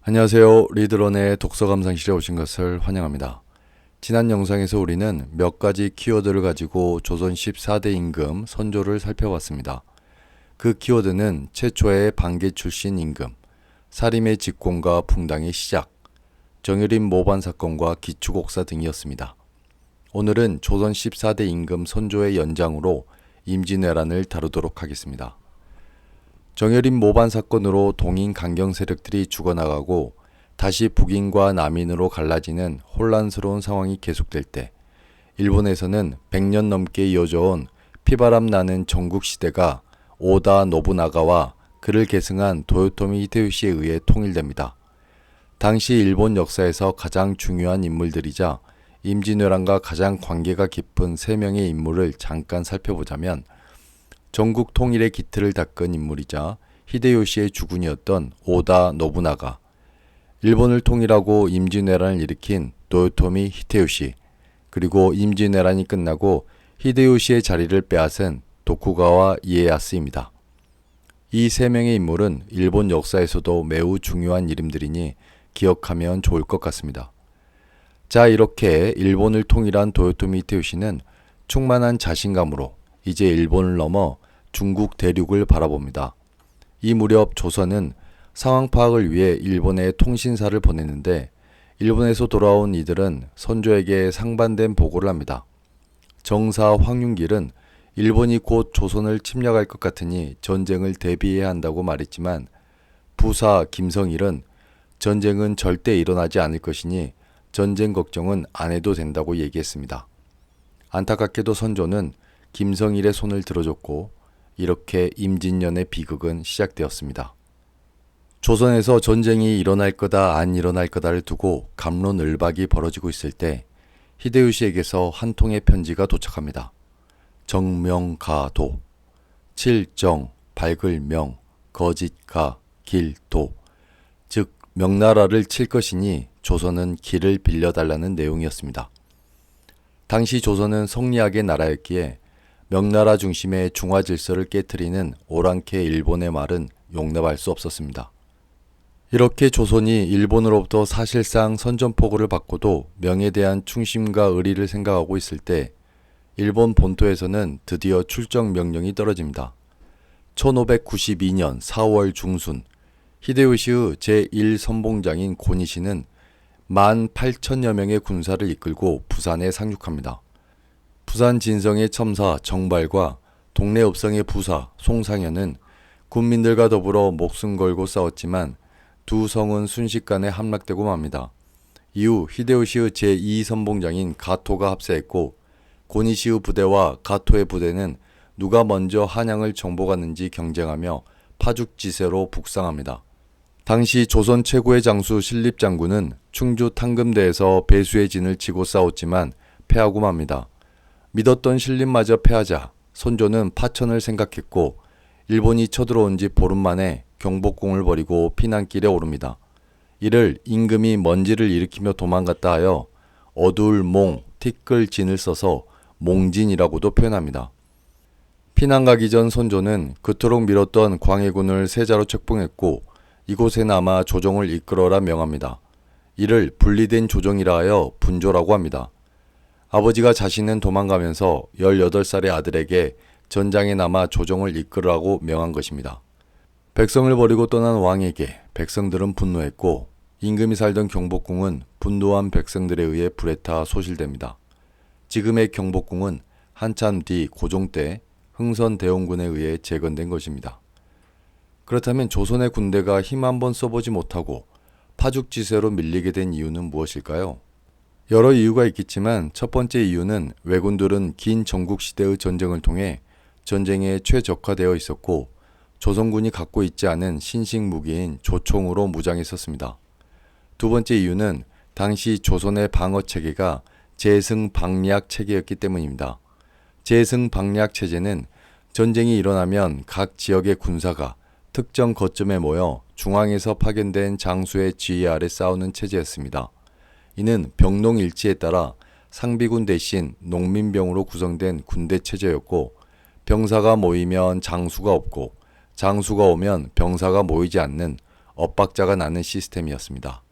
안녕하세요. 리드런의 독서 감상실에 오신 것을 환영합니다. 지난 영상에서 우리는 몇 가지 키워드를 가지고 조선 14대 임금 선조를 살펴봤습니다. 그 키워드는 최초의 반개 출신 임금, 사림의 직공과 붕당의 시작, 정유림 모반 사건과 기축옥사 등이었습니다. 오늘은 조선 14대 임금 선조의 연장으로 임진왜란을 다루도록 하겠습니다. 정유림 모반 사건으로 동인 강경 세력들이 죽어나가고 다시 북인과 남인으로 갈라지는 혼란스러운 상황이 계속될 때 일본에서는 100년 넘게 이어져온 피바람 나는 전국시대가 오다 노부나가와 그를 계승한 도요토미 히데요시에 의해 통일됩니다. 당시 일본 역사에서 가장 중요한 인물들이자 임진왜란과 가장 관계가 깊은 3명의 인물을 잠깐 살펴보자면 전국 통일의 기틀을 닦은 인물이자 히데요시의 주군이었던 오다 노부나가, 일본을 통일하고 임진왜란을 일으킨 도요토미 히데요시, 그리고 임진왜란이 끝나고 히데요시의 자리를 빼앗은 도쿠가와 이에야스입니다. 이 3명의 인물은 일본 역사에서도 매우 중요한 이름들이니 기억하면 좋을 것 같습니다. 자, 이렇게 일본을 통일한 도요토미 히데요시는 충만한 자신감으로 이제 일본을 넘어 중국 대륙을 바라봅니다. 이 무렵 조선은 상황 파악을 위해 일본에 통신사를 보냈는데 일본에서 돌아온 이들은 선조에게 상반된 보고를 합니다. 정사 황윤길은 일본이 곧 조선을 침략할 것 같으니 전쟁을 대비해야 한다고 말했지만 부사 김성일은 전쟁은 절대 일어나지 않을 것이니 전쟁 걱정은 안 해도 된다고 얘기했습니다. 안타깝게도 선조는 김성일의 손을 들어줬고 이렇게 임진년의 비극은 시작되었습니다. 조선에서 전쟁이 일어날 거다 안 일어날 거다를 두고 갑론을박이 벌어지고 있을 때 히데요시에게서 한 통의 편지가 도착합니다. 정명가도, 칠정, 밝을 명, 거짓가, 길도, 즉 명나라를 칠 것이니 조선은 길을 빌려달라는 내용이었습니다. 당시 조선은 성리학의 나라였기에 명나라 중심의 중화 질서를 깨트리는 오랑캐 일본의 말은 용납할 수 없었습니다. 이렇게 조선이 일본으로부터 사실상 선전포고를 받고도 명에 대한 충심과 의리를 생각하고 있을 때 일본 본토에서는 드디어 출정 명령이 떨어집니다. 1592년 4월 중순 히데요시의 제1선봉장인 고니시는 18,000여 명의 군사를 이끌고 부산에 상륙합니다. 부산 진성의 첨사 정발과 동래 읍성의 부사 송상현은 군민들과 더불어 목숨 걸고 싸웠지만 두 성은 순식간에 함락되고 맙니다. 이후 히데요시의 제2선봉장인 가토가 합세했고 고니시의 부대와 가토의 부대는 누가 먼저 한양을 정복하는지 경쟁하며 파죽지세로 북상합니다. 당시 조선 최고의 장수 신립장군은 충주 탕금대에서 배수의 진을 치고 싸웠지만 패하고 맙니다. 믿었던 신립마저 패하자 선조는 파천을 생각했고 일본이 쳐들어온 지 보름 만에 경복궁을 버리고 피난길에 오릅니다. 이를 임금이 먼지를 일으키며 도망갔다 하여 어두울 몽, 티끌 진을 써서 몽진이라고도 표현합니다. 피난 가기 전 선조는 그토록 밀었던 광해군을 세자로 책봉했고 이곳에 남아 조정을 이끌어라 명합니다. 이를 분리된 조정이라 하여 분조라고 합니다. 아버지가 자신은 도망가면서 18살의 아들에게 전장에 남아 조정을 이끌으라고 명한 것입니다. 백성을 버리고 떠난 왕에게 백성들은 분노했고 임금이 살던 경복궁은 분노한 백성들에 의해 불에 타 소실됩니다. 지금의 경복궁은 한참 뒤 고종 때 흥선대원군에 의해 재건된 것입니다. 그렇다면 조선의 군대가 힘 한번 써보지 못하고 파죽지세로 밀리게 된 이유는 무엇일까요? 여러 이유가 있겠지만 첫 번째 이유는 왜군들은 긴 전국시대의 전쟁을 통해 전쟁에 최적화되어 있었고 조선군이 갖고 있지 않은 신식 무기인 조총으로 무장했었습니다. 두 번째 이유는 당시 조선의 방어체계가 제승방리학 체계였기 때문입니다. 제승방리학 체제는 전쟁이 일어나면 각 지역의 군사가 특정 거점에 모여 중앙에서 파견된 장수의 지휘 아래 싸우는 체제였습니다. 이는 병농일치에 따라 상비군 대신 농민병으로 구성된 군대 체제였고 병사가 모이면 장수가 없고 장수가 오면 병사가 모이지 않는 엇박자가 나는 시스템이었습니다.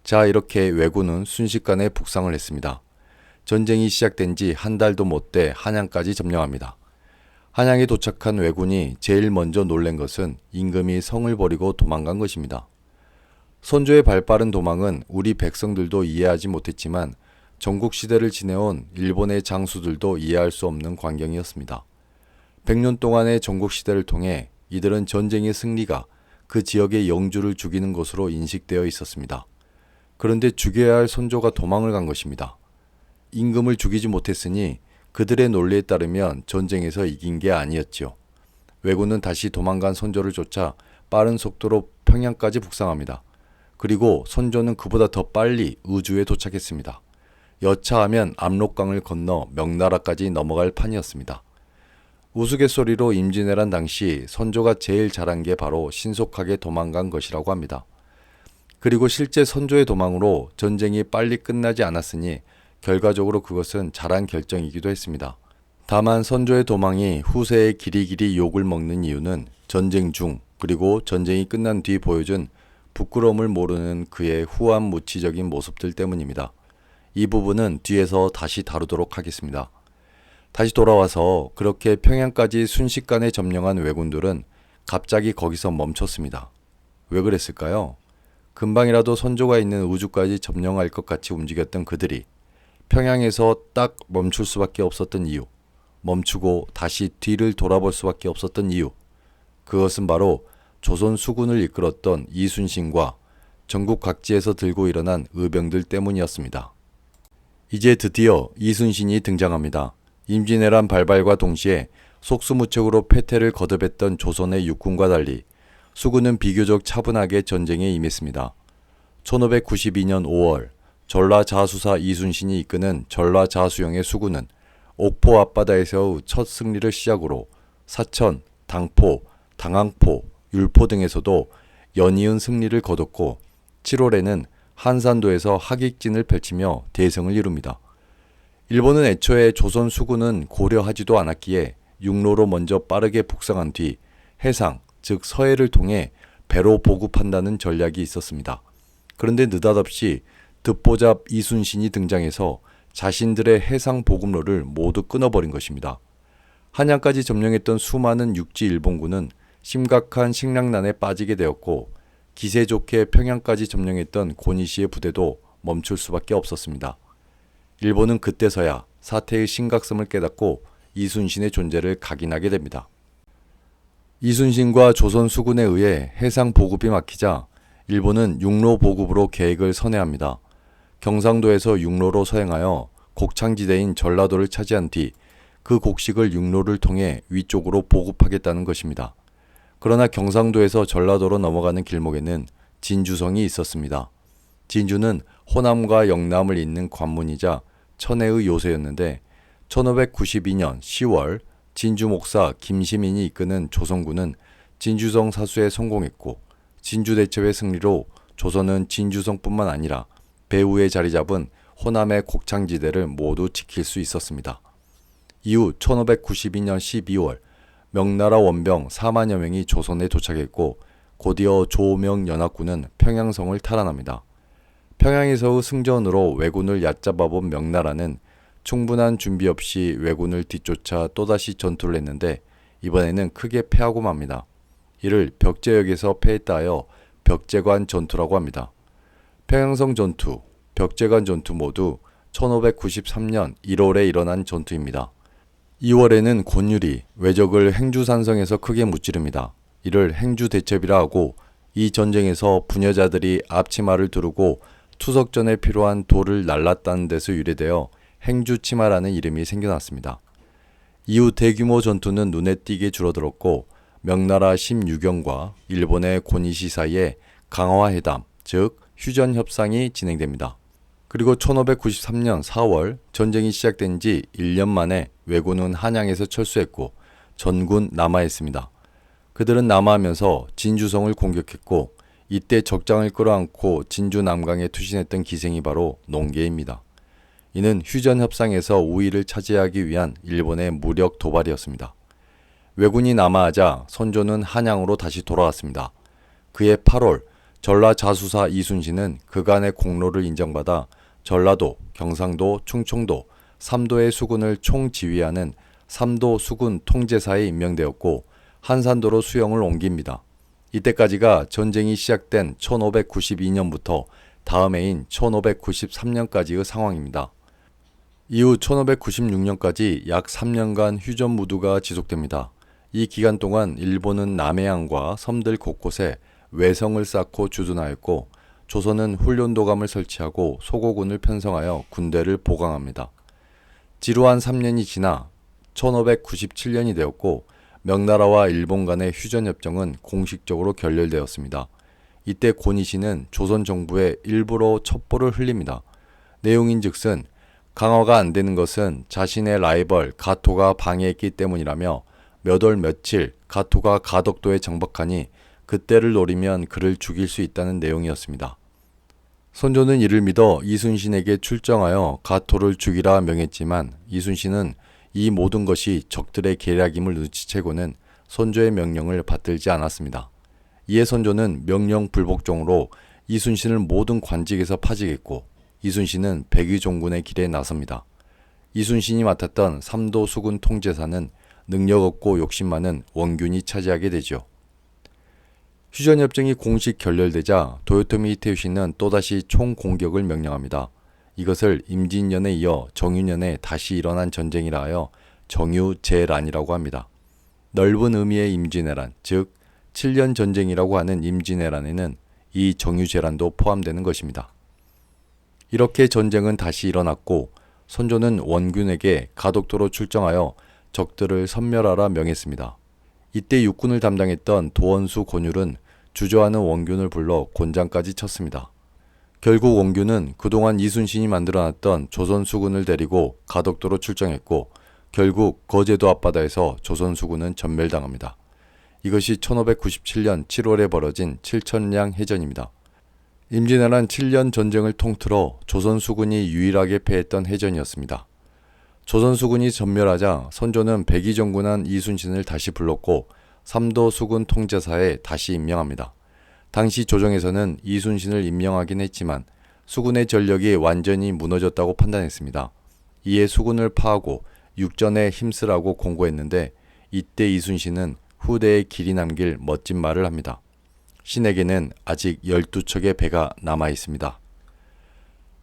자, 이렇게 왜군은 순식간에 북상을 했습니다. 전쟁이 시작된 지 한 달도 못 돼 한양까지 점령합니다. 한양에 도착한 왜군이 제일 먼저 놀란 것은 임금이 성을 버리고 도망간 것입니다. 선조의 발빠른 도망은 우리 백성들도 이해하지 못했지만 전국시대를 지내온 일본의 장수들도 이해할 수 없는 광경이었습니다. 100년 동안의 전국시대를 통해 이들은 전쟁의 승리가 그 지역의 영주를 죽이는 것으로 인식되어 있었습니다. 그런데 죽여야 할 선조가 도망을 간 것입니다. 임금을 죽이지 못했으니 그들의 논리에 따르면 전쟁에서 이긴 게 아니었지요. 왜군은 다시 도망간 선조를 쫓아 빠른 속도로 평양까지 북상합니다. 그리고 선조는 그보다 더 빨리 의주에 도착했습니다. 여차하면 압록강을 건너 명나라까지 넘어갈 판이었습니다. 우스갯소리로 임진왜란 당시 선조가 제일 잘한 게 바로 신속하게 도망간 것이라고 합니다. 그리고 실제 선조의 도망으로 전쟁이 빨리 끝나지 않았으니 결과적으로 그것은 잘한 결정이기도 했습니다. 다만 선조의 도망이 후세에 길이길이 욕을 먹는 이유는 전쟁 중 그리고 전쟁이 끝난 뒤 보여준 부끄러움을 모르는 그의 후한 무치적인 모습들 때문입니다. 이 부분은 뒤에서 다시 다루도록 하겠습니다. 다시 돌아와서 그렇게 평양까지 순식간에 점령한 왜군들은 갑자기 거기서 멈췄습니다. 왜 그랬을까요? 금방이라도 선조가 있는 우주까지 점령할 것 같이 움직였던 그들이 평양에서 딱 멈출 수밖에 없었던 이유, 멈추고 다시 뒤를 돌아볼 수밖에 없었던 이유, 그것은 바로 조선 수군을 이끌었던 이순신과 전국 각지에서 들고 일어난 의병들 때문이었습니다. 이제 드디어 이순신이 등장합니다. 임진왜란 발발과 동시에 속수무책으로 패퇴를 거듭했던 조선의 육군과 달리 수군은 비교적 차분하게 전쟁에 임했습니다. 1592년 5월 전라자수사 이순신이 이끄는 전라자수영의 수군은 옥포 앞바다에서의 첫 승리를 시작으로 사천, 당포, 당항포, 율포 등에서도 연이은 승리를 거뒀고 7월에는 한산도에서 하객진을 펼치며 대성을 이룹니다. 일본은 애초에 조선 수군은 고려하지도 않았기에 육로로 먼저 빠르게 북상한 뒤 해상, 즉 서해를 통해 배로 보급한다는 전략이 있었습니다. 그런데 느닷없이 듣보잡 이순신이 등장해서 자신들의 해상 보급로를 모두 끊어버린 것입니다. 한양까지 점령했던 수많은 육지 일본군은 심각한 식량난에 빠지게 되었고 기세 좋게 평양까지 점령했던 고니시의 부대도 멈출 수밖에 없었습니다. 일본은 그때서야 사태의 심각성을 깨닫고 이순신의 존재를 각인하게 됩니다. 이순신과 조선 수군에 의해 해상 보급이 막히자 일본은 육로 보급으로 계획을 선회합니다. 경상도에서 육로로 서행하여 곡창지대인 전라도를 차지한 뒤 그 곡식을 육로를 통해 위쪽으로 보급하겠다는 것입니다. 그러나 경상도에서 전라도로 넘어가는 길목에는 진주성이 있었습니다. 진주는 호남과 영남을 잇는 관문이자 천혜의 요새였는데 1592년 10월 진주 목사 김시민이 이끄는 조선군은 진주성 사수에 성공했고 진주대첩의 승리로 조선은 진주성뿐만 아니라 배후에 자리 잡은 호남의 곡창지대를 모두 지킬 수 있었습니다. 이후 1592년 12월 명나라 원병 4만여 명이 조선에 도착했고 곧이어 조명연합군은 평양성을 탈환합니다. 평양에서의 승전으로 왜군을 얕잡아본 명나라는 충분한 준비 없이 왜군을 뒤쫓아 또다시 전투를 했는데 이번에는 크게 패하고 맙니다. 이를 벽제역에서 패했다 하여 벽제관 전투라고 합니다. 평양성 전투, 벽제관 전투 모두 1593년 1월에 일어난 전투입니다. 2월에는 권율이 왜적을 행주산성에서 크게 무찌릅니다. 이를 행주대첩이라 하고 이 전쟁에서 부녀자들이 앞치마를 두르고 투석전에 필요한 돌을 날랐다는 데서 유래되어 행주치마라는 이름이 생겨났습니다. 이후 대규모 전투는 눈에 띄게 줄어들었고 명나라 심유경과 일본의 고니시 사이에 강화회담, 즉 휴전협상이 진행됩니다. 그리고 1593년 4월 전쟁이 시작된 지 1년 만에 왜군은 한양에서 철수했고 전군 남하했습니다. 그들은 남하하면서 진주성을 공격했고 이때 적장을 끌어안고 진주 남강에 투신했던 기생이 바로 농계입니다. 이는 휴전협상에서 우위를 차지하기 위한 일본의 무력 도발이었습니다. 왜군이 남하하자 선조는 한양으로 다시 돌아왔습니다. 그해 8월 전라 자수사 이순신은 그간의 공로를 인정받아 전라도, 경상도, 충청도, 삼도의 수군을 총지휘하는 삼도 수군 통제사에 임명되었고 한산도로 수영을 옮깁니다. 이때까지가 전쟁이 시작된 1592년부터 다음 해인 1593년까지의 상황입니다. 이후 1596년까지 약 3년간 휴전무드가 지속됩니다. 이 기간 동안 일본은 남해안과 섬들 곳곳에 외성을 쌓고 주둔하였고 조선은 훈련도감을 설치하고 소고군을 편성하여 군대를 보강합니다. 지루한 3년이 지나 1597년이 되었고 명나라와 일본 간의 휴전협정은 공식적으로 결렬되었습니다. 이때 고니시는 조선 정부에 일부러 첩보를 흘립니다. 내용인즉슨 강화가 안 되는 것은 자신의 라이벌 가토가 방해했기 때문이라며 몇 월 며칠 가토가 가덕도에 정박하니 그때를 노리면 그를 죽일 수 있다는 내용이었습니다. 선조는 이를 믿어 이순신에게 출정하여 가토를 죽이라 명했지만 이순신은 이 모든 것이 적들의 계략임을 눈치채고는 선조의 명령을 받들지 않았습니다. 이에 선조는 명령 불복종으로 이순신을 모든 관직에서 파직했고 이순신은 백의종군의 길에 나섭니다. 이순신이 맡았던 삼도 수군 통제사는 능력 없고 욕심 많은 원균이 차지하게 되죠. 휴전협정이 공식 결렬되자 도요토미 히데요시는 또다시 총공격을 명령합니다. 이것을 임진년에 이어 정유년에 다시 일어난 전쟁이라 하여 정유재란이라고 합니다. 넓은 의미의 임진왜란, 즉 7년 전쟁이라고 하는 임진왜란에는 이 정유재란도 포함되는 것입니다. 이렇게 전쟁은 다시 일어났고 선조는 원균에게 가덕도로 출정하여 적들을 섬멸하라 명했습니다. 이때 육군을 담당했던 도원수 권율은 주저하는 원균을 불러 곤장까지 쳤습니다. 결국 원균은 그동안 이순신이 만들어놨던 조선 수군을 데리고 가덕도로 출정했고 결국 거제도 앞바다에서 조선 수군은 전멸당합니다. 이것이 1597년 7월에 벌어진 칠천량 해전입니다. 임진왜란 7년 전쟁을 통틀어 조선 수군이 유일하게 패했던 해전이었습니다. 조선 수군이 전멸하자 선조는 백의종군한 이순신을 다시 불렀고 삼도 수군 통제사에 다시 임명합니다. 당시 조정에서는 이순신을 임명하긴 했지만 수군의 전력이 완전히 무너졌다고 판단했습니다. 이에 수군을 파하고 육전에 힘쓰라고 공고했는데 이때 이순신은 후대에 길이 남길 멋진 말을 합니다. 신에게는 아직 12척의 배가 남아 있습니다.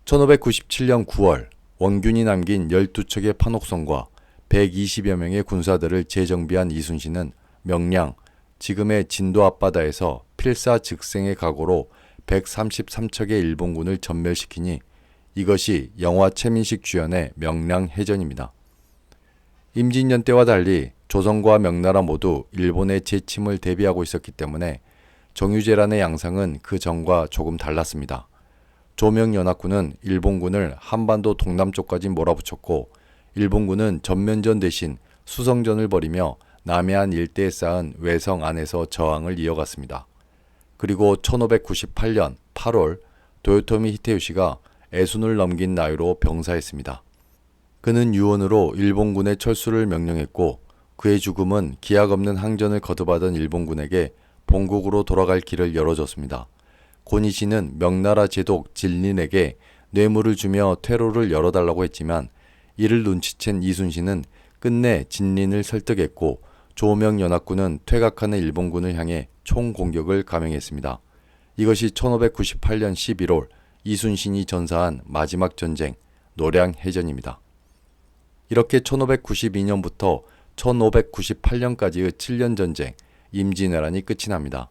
1597년 9월 원균이 남긴 12척의 판옥선과 120여 명의 군사들을 재정비한 이순신은 명량, 지금의 진도 앞바다에서 필사즉생의 각오로 133척의 일본군을 전멸시키니 이것이 영화 최민식 주연의 명량해전입니다. 임진년 때와 달리 조선과 명나라 모두 일본의 재침을 대비하고 있었기 때문에 정유재란의 양상은 그 전과 조금 달랐습니다. 조명연합군은 일본군을 한반도 동남쪽까지 몰아붙였고 일본군은 전면전 대신 수성전을 벌이며 남해안 일대에 쌓은 외성 안에서 저항을 이어갔습니다. 그리고 1598년 8월 도요토미 히데요시가 애순을 넘긴 나이로 병사했습니다. 그는 유언으로 일본군의 철수를 명령했고 그의 죽음은 기약 없는 항전을 거듭하던 일본군에게 본국으로 돌아갈 길을 열어줬습니다. 고니시는 명나라 제독 진린에게 뇌물을 주며 퇴로를 열어달라고 했지만 이를 눈치챈 이순신은 끝내 진린을 설득했고 조명연합군은 퇴각하는 일본군을 향해 총공격을 감행했습니다. 이것이 1598년 11월 이순신이 전사한 마지막 전쟁 노량해전입니다. 이렇게 1592년부터 1598년까지의 7년 전쟁 임진왜란이 끝이 납니다.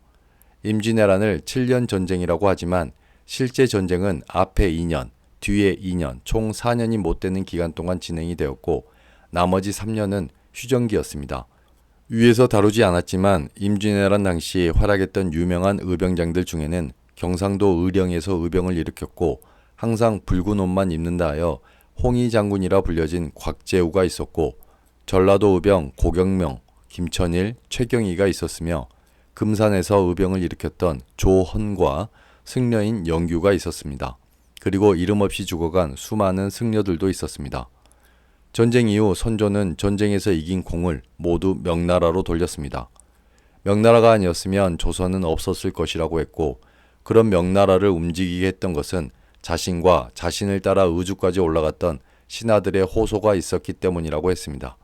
임진왜란을 7년 전쟁이라고 하지만 실제 전쟁은 앞에 2년, 뒤에 2년, 총 4년이 못 되는 기간 동안 진행이 되었고 나머지 3년은 휴전기였습니다. 위에서 다루지 않았지만 임진왜란 당시 활약했던 유명한 의병장들 중에는 경상도 의령에서 의병을 일으켰고 항상 붉은 옷만 입는다 하여 홍희 장군이라 불려진 곽재우가 있었고 전라도 의병 고경명, 김천일, 최경희가 있었으며 금산에서 의병을 일으켰던 조헌과 승려인 영규가 있었습니다. 그리고 이름 없이 죽어간 수많은 승려들도 있었습니다. 전쟁 이후 선조는 전쟁에서 이긴 공을 모두 명나라로 돌렸습니다. 명나라가 아니었으면 조선은 없었을 것이라고 했고 그런 명나라를 움직이게 했던 것은 자신과 자신을 따라 의주까지 올라갔던 신하들의 호소가 있었기 때문이라고 했습니다.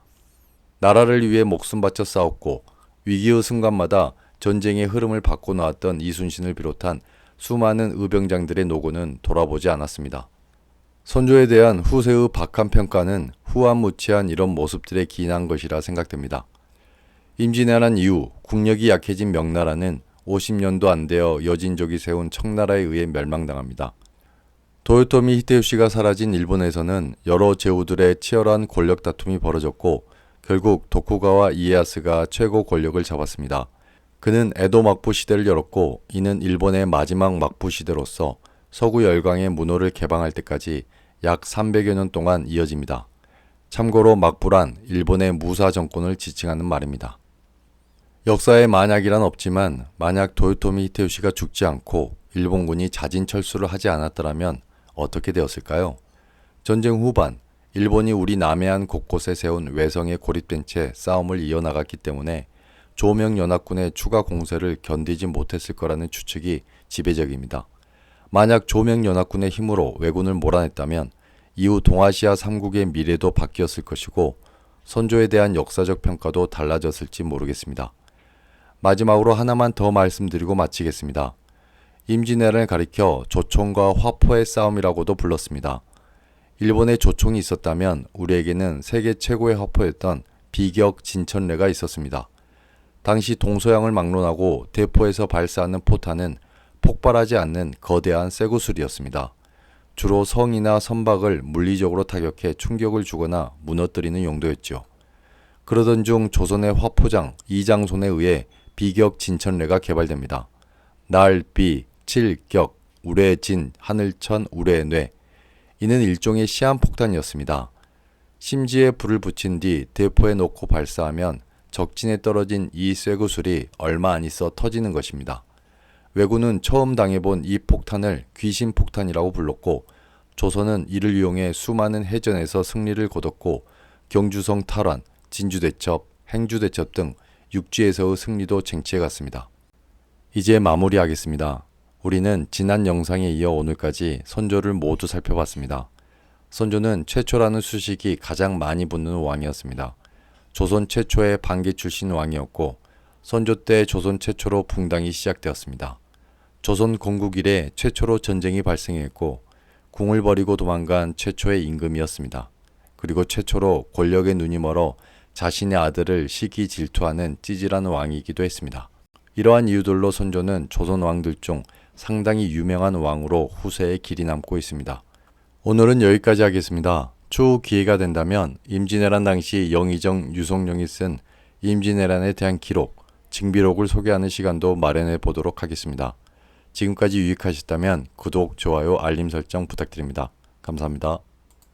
나라를 위해 목숨 바쳐 싸웠고 위기의 순간마다 전쟁의 흐름을 바꿔놓았던 이순신을 비롯한 수많은 의병장들의 노고는 돌아보지 않았습니다. 선조에 대한 후세의 박한 평가는 후한무치한 이런 모습들에 기인한 것이라 생각됩니다. 임진왜란 이후 국력이 약해진 명나라는 50년도 안 되어 여진족이 세운 청나라에 의해 멸망당합니다. 도요토미 히데요시가 사라진 일본에서는 여러 제후들의 치열한 권력 다툼이 벌어졌고 결국 도쿠가와 이에야스가 최고 권력을 잡았습니다. 그는 에도 막부 시대를 열었고 이는 일본의 마지막 막부 시대로서 서구 열강의 문호를 개방할 때까지 약 300여 년 동안 이어집니다. 참고로 막부란 일본의 무사 정권을 지칭하는 말입니다. 역사에 만약이란 없지만 만약 도요토미 히데요시가 죽지 않고 일본군이 자진 철수를 하지 않았더라면 어떻게 되었을까요? 전쟁 후반 일본이 우리 남해안 곳곳에 세운 외성에 고립된 채 싸움을 이어나갔기 때문에 조명연합군의 추가 공세를 견디지 못했을 거라는 추측이 지배적입니다. 만약 조명연합군의 힘으로 왜군을 몰아냈다면 이후 동아시아 3국의 미래도 바뀌었을 것이고 선조에 대한 역사적 평가도 달라졌을지 모르겠습니다. 마지막으로 하나만 더 말씀드리고 마치겠습니다. 임진왜란을 가리켜 조총과 화포의 싸움이라고도 불렀습니다. 일본에 조총이 있었다면 우리에게는 세계 최고의 화포였던 비격 진천래가 있었습니다. 당시 동서양을 막론하고 대포에서 발사하는 포탄은 폭발하지 않는 거대한 쇠구슬이었습니다. 주로 성이나 선박을 물리적으로 타격해 충격을 주거나 무너뜨리는 용도였죠. 그러던 중 조선의 화포장 이장손에 의해 비격 진천래가 개발됩니다. 날, 비, 칠, 격, 우레, 진, 하늘천, 우레, 뇌. 이는 일종의 시한폭탄이었습니다. 심지에 불을 붙인 뒤 대포에 놓고 발사하면 적진에 떨어진 이 쇠구슬이 얼마 안 있어 터지는 것입니다. 왜군은 처음 당해본 이 폭탄을 귀신폭탄이라고 불렀고 조선은 이를 이용해 수많은 해전에서 승리를 거뒀고 경주성 탈환, 진주대첩, 행주대첩 등 육지에서의 승리도 쟁취해갔습니다. 이제 마무리하겠습니다. 우리는 지난 영상에 이어 오늘까지 선조를 모두 살펴봤습니다. 선조는 최초라는 수식이 가장 많이 붙는 왕이었습니다. 조선 최초의 반기 출신 왕이었고 선조 때 조선 최초로 붕당이 시작되었습니다. 조선 건국 이래 최초로 전쟁이 발생했고 궁을 버리고 도망간 최초의 임금이었습니다. 그리고 최초로 권력에 눈이 멀어 자신의 아들을 시기 질투하는 찌질한 왕이기도 했습니다. 이러한 이유들로 선조는 조선 왕들 중 상당히 유명한 왕으로 후세에 길이 남고 있습니다. 오늘은 여기까지 하겠습니다. 추후 기회가 된다면 임진왜란 당시 영의정 유성룡이 쓴 임진왜란에 대한 기록, 징비록을 소개하는 시간도 마련해 보도록 하겠습니다. 지금까지 유익하셨다면 구독, 좋아요, 알림 설정 부탁드립니다. 감사합니다.